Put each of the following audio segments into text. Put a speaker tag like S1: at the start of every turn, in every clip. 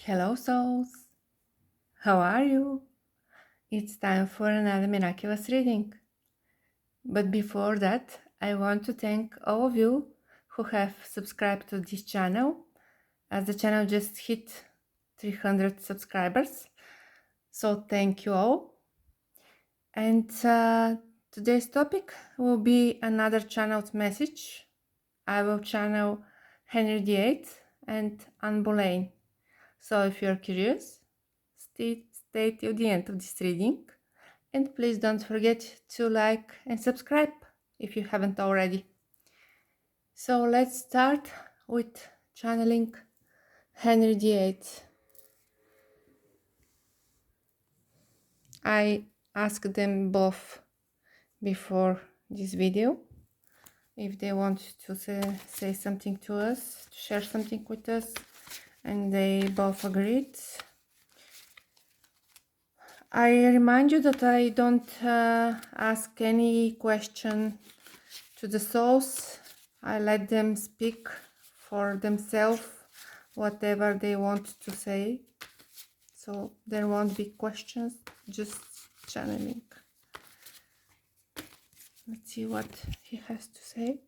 S1: Hello, souls. How are you? It's time for another miraculous reading. But before that, I want to thank all of you who have subscribed to this channel, as the channel just hit 300 subscribers. So thank you all. And today's topic will be another channeled message. I will channel Henry VIII and Anne Boleyn. So if you're curious, stay till the end of this reading, and please don't forget to like and subscribe if you haven't already. So let's start with channeling Henry VIII. I asked them both before this video if they want to say something to us, to share something with us, and they both agreed. I remind you that I don't ask any question to the souls. I let them speak for themselves, whatever they want to say. So there won't be questions, just channeling. Let's see what he has to say.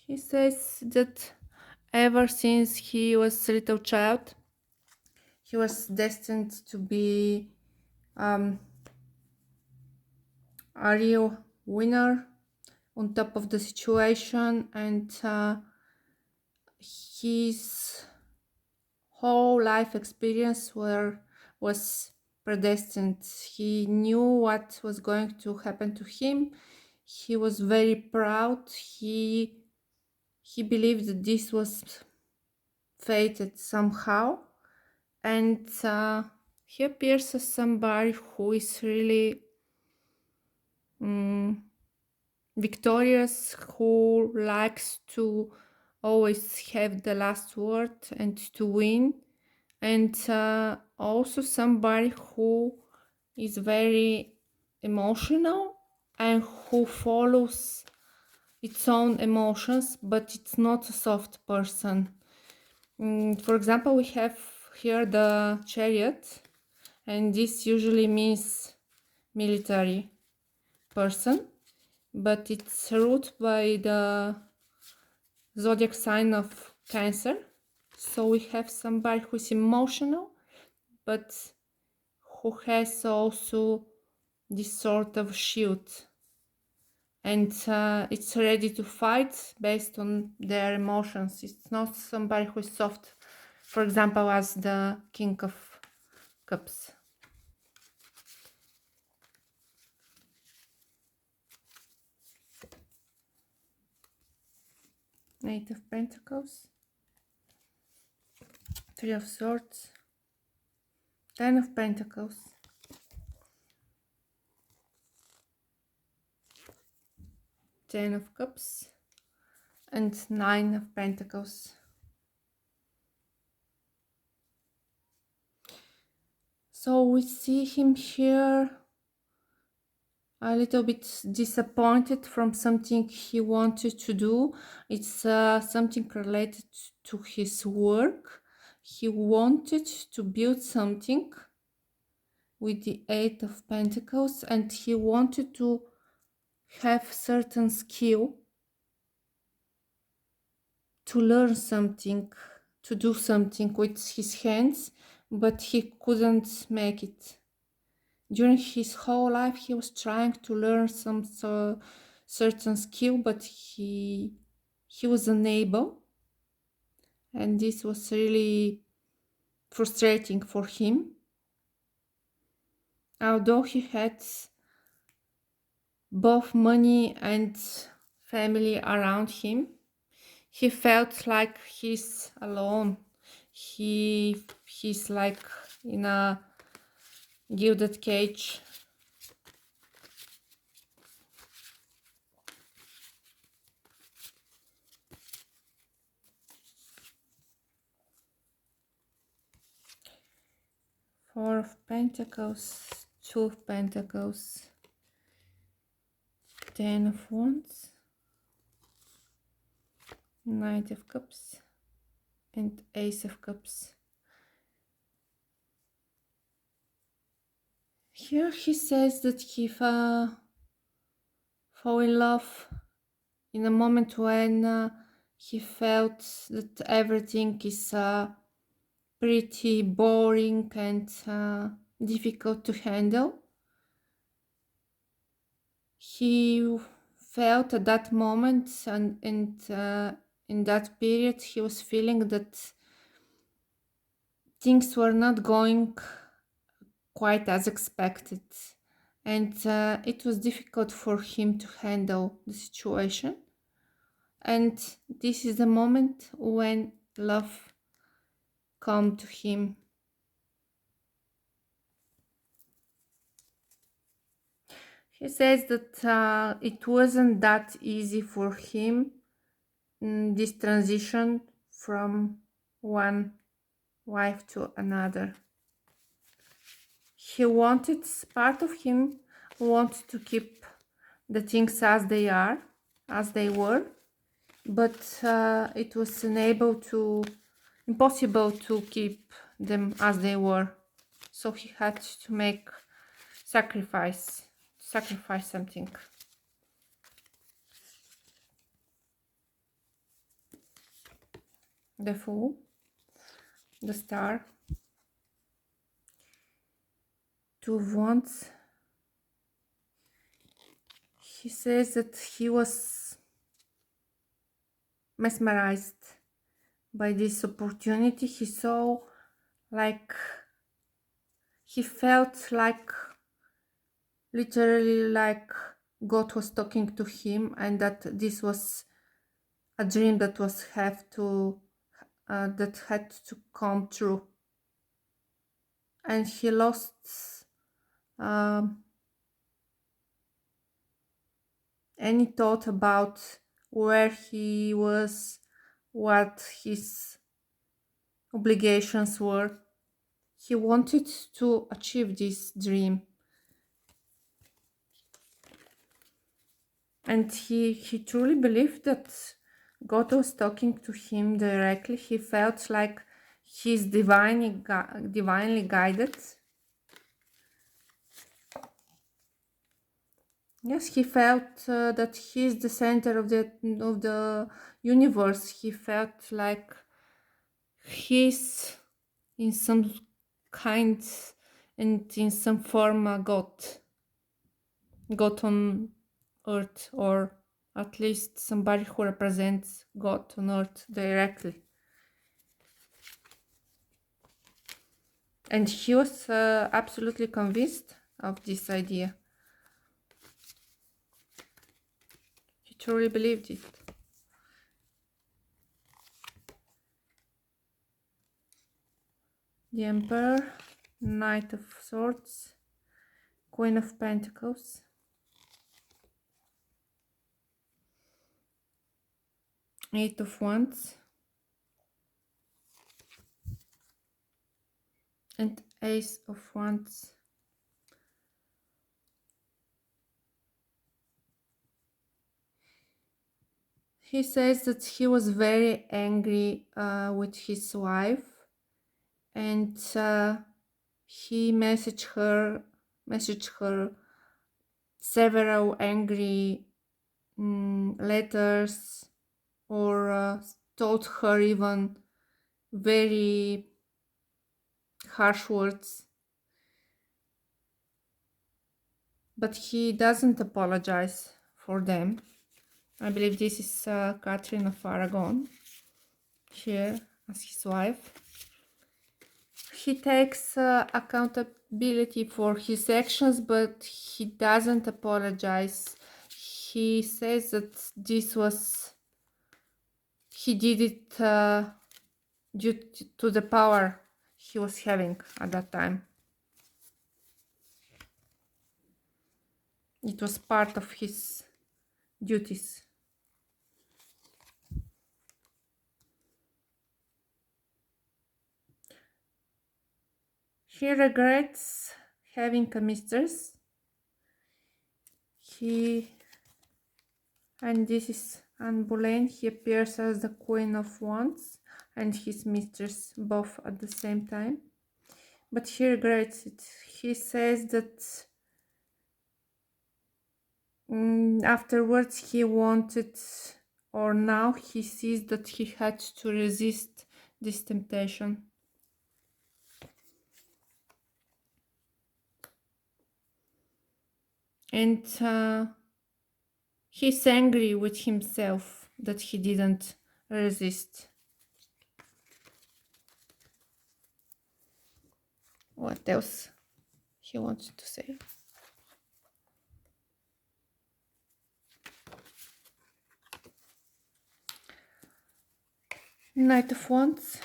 S1: He says that ever since he was a little child, he was destined to be a real winner on top of the situation, and his whole life experience was predestined. He knew what was going to happen to him. He was very proud. He believed that this was fated somehow, and he appears as somebody who is really victorious, who likes to always have the last word and to win, and also somebody who is very emotional and who follows its own emotions, but it's not a soft person. For example, we have here the Chariot, and this usually means military person, but it's ruled by the zodiac sign of Cancer. So we have somebody who's emotional, but who has also this sort of shield, and it's ready to fight based on their emotions. It's not somebody who is soft, for example, as the King of Cups. Eight of Pentacles, Three of Swords, Ten of Pentacles, Ten of Cups, and Nine of Pentacles. So we see him here a little bit disappointed from something he wanted to do. It's something related to his work. He wanted to build something with the Eight of Pentacles, and he wanted to have certain skill to learn something, to do something with his hands, but he couldn't make it. During his whole life, he was trying to learn some certain skill, but he was unable, and this was really frustrating for him. Although he had both money and family around him, he felt like he's alone. He's like in a gilded cage. Four of Pentacles, Two of Pentacles, Ten of Wands, Knight of Cups, and Ace of Cups. Here he says that he fell in love in a moment when he felt that everything is pretty boring and difficult to handle. He felt at that moment and in that period he was feeling that things were not going quite as expected, and it was difficult for him to handle the situation. And this is the moment when love come to him. He says that it wasn't that easy for him, this transition from one wife to another. He wanted, part of him wanted to keep the things as they are, as they were, but it was impossible to keep them as they were. So he had to make sacrifice something. The Fool, the Star, Two of Wands. He says that he was mesmerized by this opportunity. He saw, like, he felt like, literally like God was talking to him, and that this was a dream that had to come true. And he lost any thought about where he was, what his obligations were. He wanted to achieve this dream, and he truly believed that God was talking to him directly. He felt like he's divinely guided. Yes, he felt that he's the center of the universe. He felt like he's in some kind and in some form a God on earth, or at least somebody who represents God on earth directly. And he was absolutely convinced of this idea. He truly believed it. The Emperor, Knight of Swords, Queen of Pentacles, Eight of Wands, and Ace of Wands. He says that he was very angry with his wife, and he messaged her several angry letters, or told her even very harsh words. But he doesn't apologize for them. I believe this is Catherine of Aragon here as his wife. He takes accountability for his actions, but he doesn't apologize. He says that he did it due to the power he was having at that time. It was part of his duties. He regrets having a mistress. And this is on Boleyn. He appears as the Queen of Wands and his mistress both at the same time. But he regrets it. He says that afterwards he wanted, or now he sees that he had to resist this temptation. And he's angry with himself that he didn't resist. What else he wanted to say? Knight of Wands,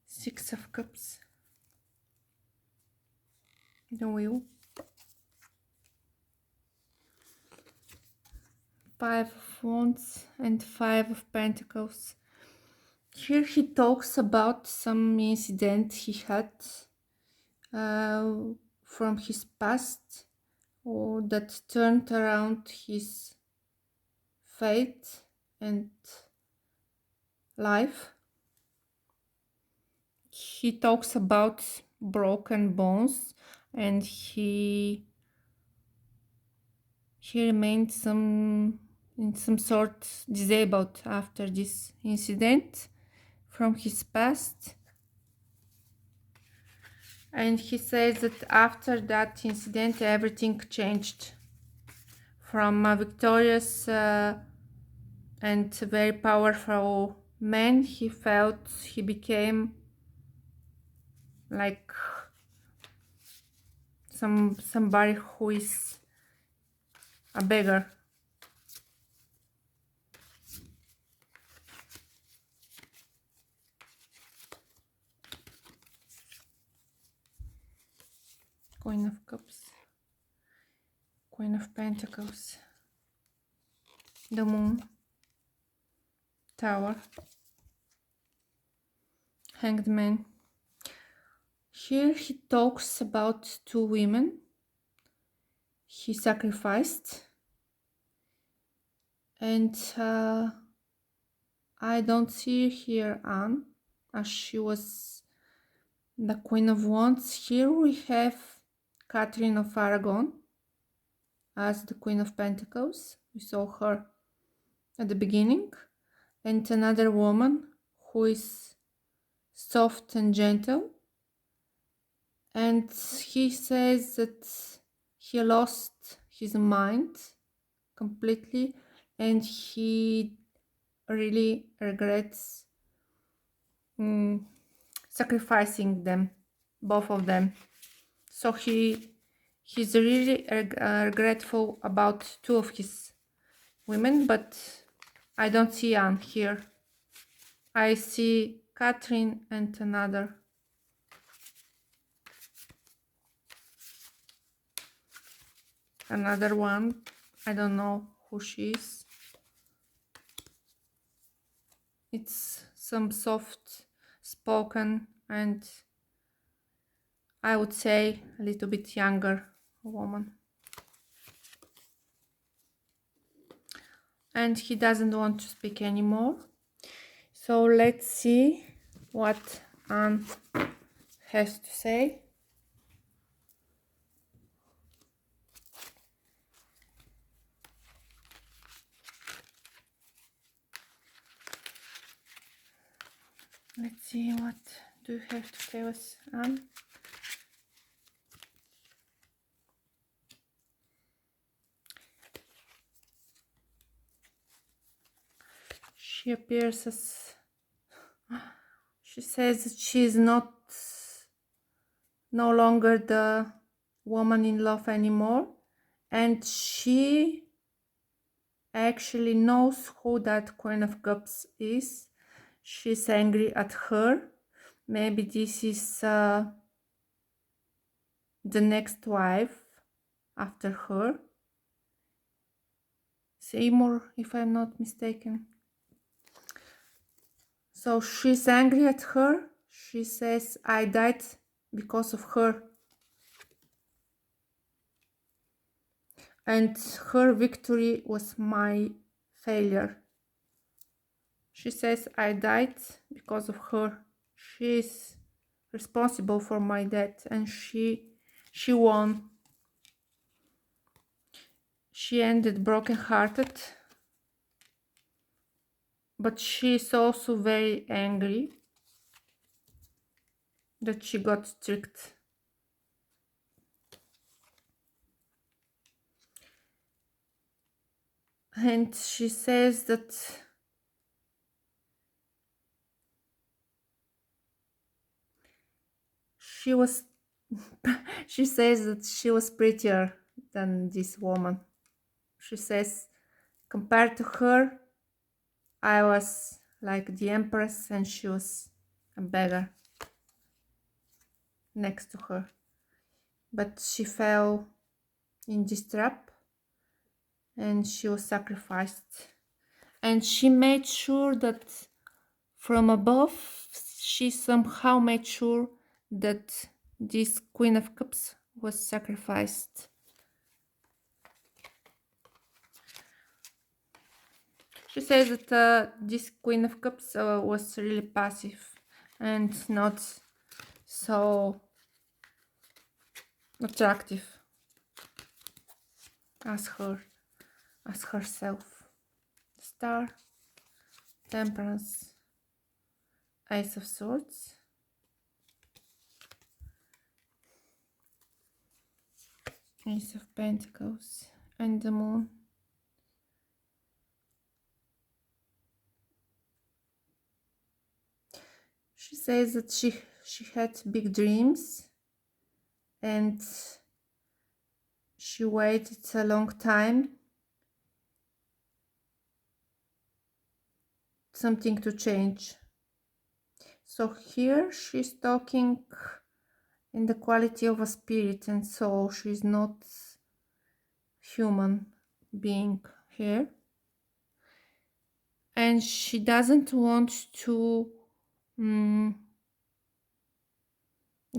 S1: Six of Cups, the Wheel, Five of Wands and Five of Pentacles. Here he talks about some incident he had from his past that turned around his fate and life. He talks about broken bones, and he remained in some sort disabled after this incident from his past. And he says that after that incident everything changed. From a victorious and very powerful man, he felt he became like somebody who is a beggar. Queen of Cups, Queen of Pentacles, the Moon, Tower, Hanged Man. Here he talks about two women he sacrificed, and I don't see here Anne, as she was the Queen of Wands. Here we have Catherine of Aragon as the Queen of Pentacles. We saw her at the beginning. And another woman who is soft and gentle. And he says that he lost his mind completely, and he really regrets sacrificing them, both of them. So he's really regretful about two of his women, but I don't see Anne here. I see Catherine and another. Another one. I don't know who she is. It's some soft spoken and I would say a little bit younger woman. And he doesn't want to speak anymore. So let's see what Anne has to say. Let's see, what do you have to tell us, Anne? She appears as, she says that she is no longer the woman in love anymore, and she actually knows who that Queen of Cups is. She's angry at her. Maybe this is the next wife after her. Seymour, if I'm not mistaken. So she's angry at her, She says, I died because of her. And her victory was my failure. She says, I died because of her. She is responsible for my death, and she won. She ended broken-hearted, but she is also very angry that she got tricked. And she says that she was she says that she was prettier than this woman. She says, compared to her, I was like the empress and she was a beggar next to her. But she fell in this trap and she was sacrificed. And she made sure that from above, she somehow made sure that this Queen of Cups was sacrificed. She says that this Queen of Cups was really passive and not so attractive as herself. Star, Temperance, Ace of Swords, Ace of Pentacles, and the Moon. She says that she had big dreams and she waited a long time something to change. So here she's talking in the quality of a spirit and soul. She's not human being here. And she doesn't want to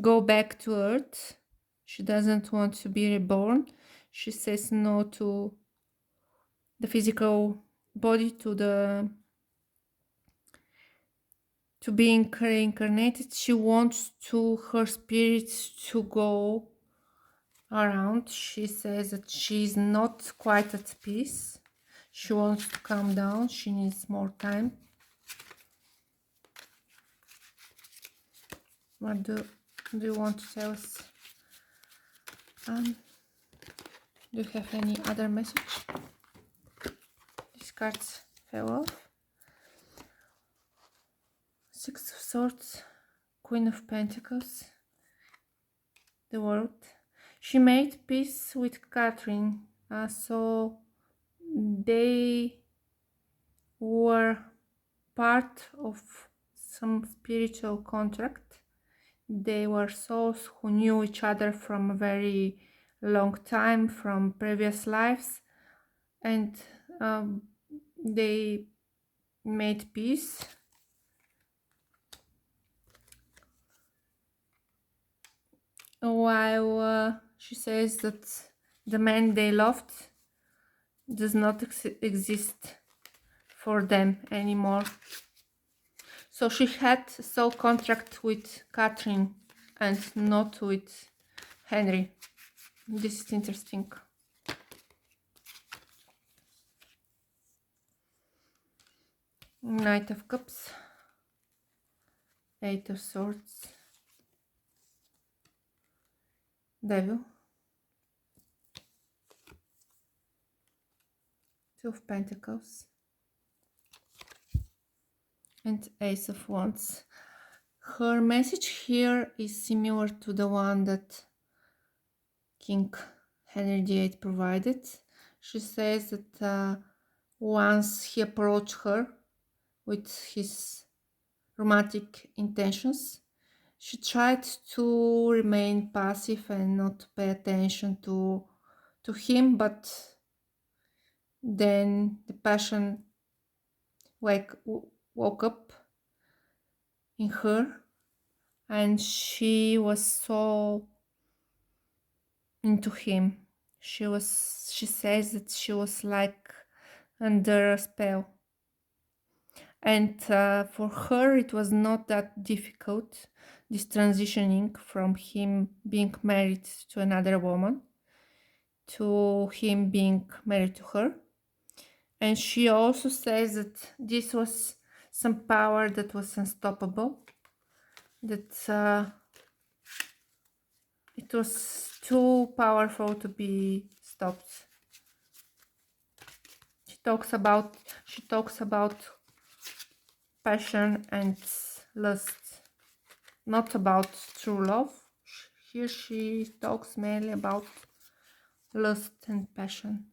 S1: go back to Earth. She doesn't want to be reborn. She says no to the physical body, to being reincarnated. She wants her spirit to go around. She says that she's not quite at peace. She wants to calm down. She needs more time. What do you want to tell us? Do you have any other message? These cards fell off. Six of Swords, Queen of Pentacles, the World. She made peace with Catherine, so they were part of some spiritual contract. They were souls who knew each other from a very long time, from previous lives, and they made peace. While she says that the man they loved does not exist for them anymore. So she had soul contract with Catherine and not with Henry. This is interesting. Knight of Cups, Eight of Swords, Devil, Two of Pentacles, and Ace of Wands. Her message here is similar to the one that King Henry VIII provided. She says that once he approached her with his romantic intentions, she tried to remain passive and not to pay attention to him, but then the passion woke up in her and she was so into him. She says that she was like under a spell. And for her, it was not that difficult, this transitioning from him being married to another woman to him being married to her. And she also says that this was some power that was unstoppable, that it was too powerful to be stopped. She talks about passion and lust, not about true love. Here she talks mainly about lust and passion.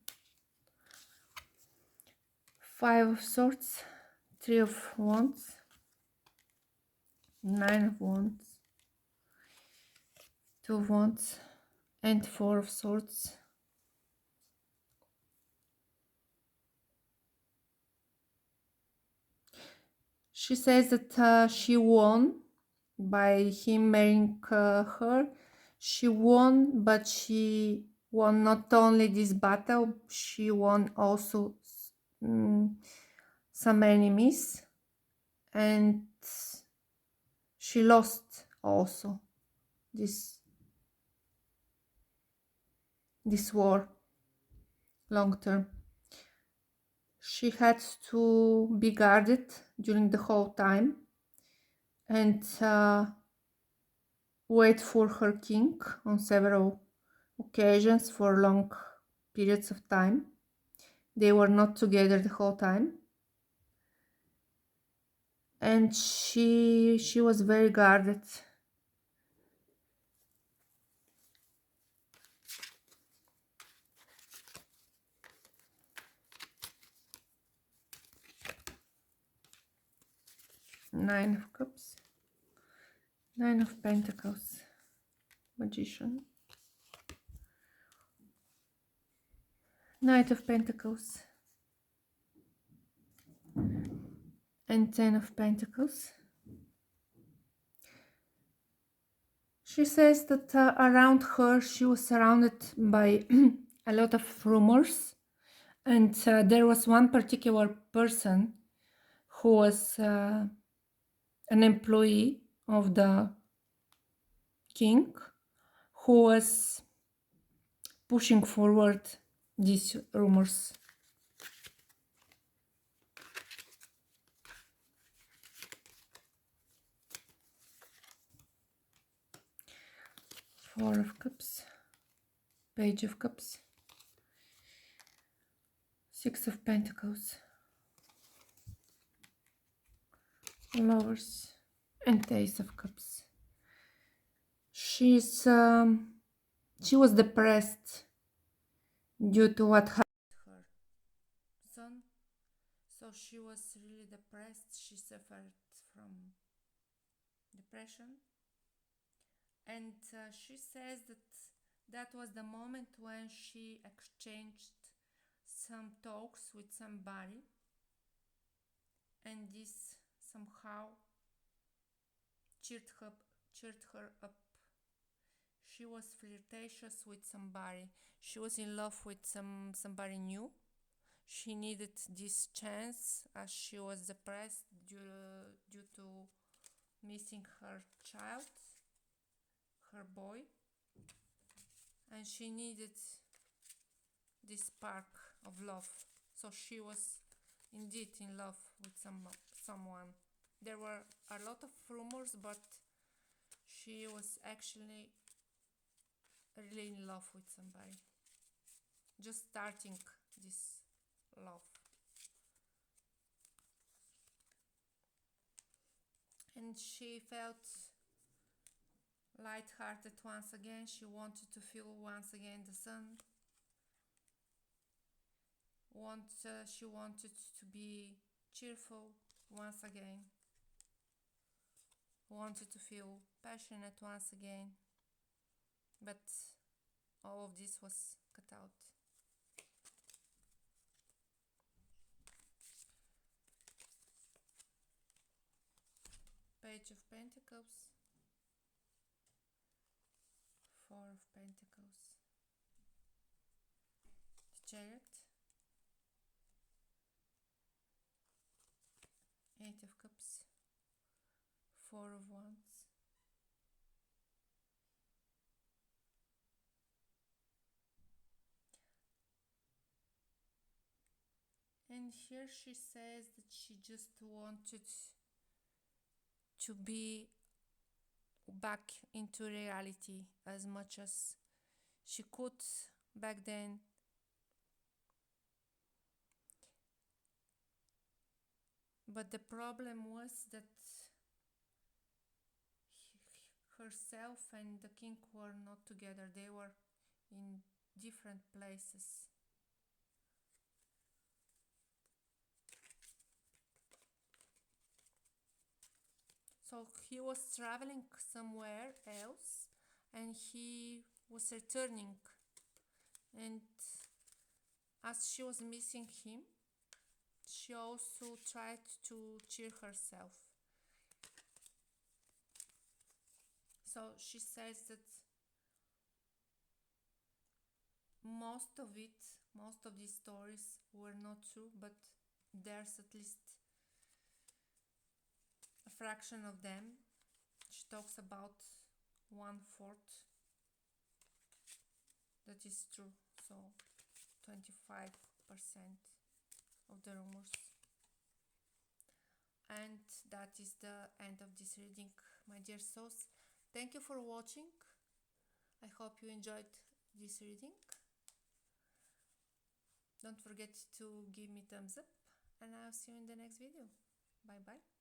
S1: 5 of Swords, 3 of Wands, 9 of Wands, 2 of Wands, and 4 of Swords. She says that she won by him marrying her. She won, but she won not only this battle, she won also some enemies, and she lost also this war long term. She had to be guarded during the whole time and wait for her king on several occasions for long periods of time. They were not together the whole time, and she was very guarded. Nine of Cups, 9 of Pentacles, Magician, Knight of Pentacles, and 10 of Pentacles. She says that around her she was surrounded by a lot of rumors, and there was one particular person who was an employee of the king who was pushing forward these rumors. Four of Cups, Page of Cups, 6 of Pentacles, Lovers, and Ace of Cups. She was depressed due to what happened to her son, so she was really depressed. She suffered from depression, and she says that that was the moment when she exchanged some talks with somebody, and this somehow cheered her up. She was flirtatious with somebody. She was in love with somebody new. She needed this chance as she was depressed due to missing her child, her boy, and she needed this spark of love. So she was indeed in love with someone. There were a lot of rumors, but she was actually really in love with somebody. Just starting this love. And she felt light-hearted once again. She wanted to feel once again the sun. She wanted to be cheerful once again. Wanted to feel passionate once again. But all of this was cut out. Page of Pentacles, Pentacles, the Chariot, Eight of Cups, Four of Wands, and here she says that she just wanted to be back into reality as much as she could back then. But the problem was that herself and the king were not together. They were in different places. So he was traveling somewhere else and he was returning. And as she was missing him, she also tried to cheer herself. So she says that most of these stories were not true, but there's at least a fraction of them. She talks about 1/4 that is true, so 25% of the rumors. And that is the end of this reading, my dear souls. Thank you for watching. I hope you enjoyed this reading. Don't forget to give me thumbs up, and I'll see you in the next video. Bye bye.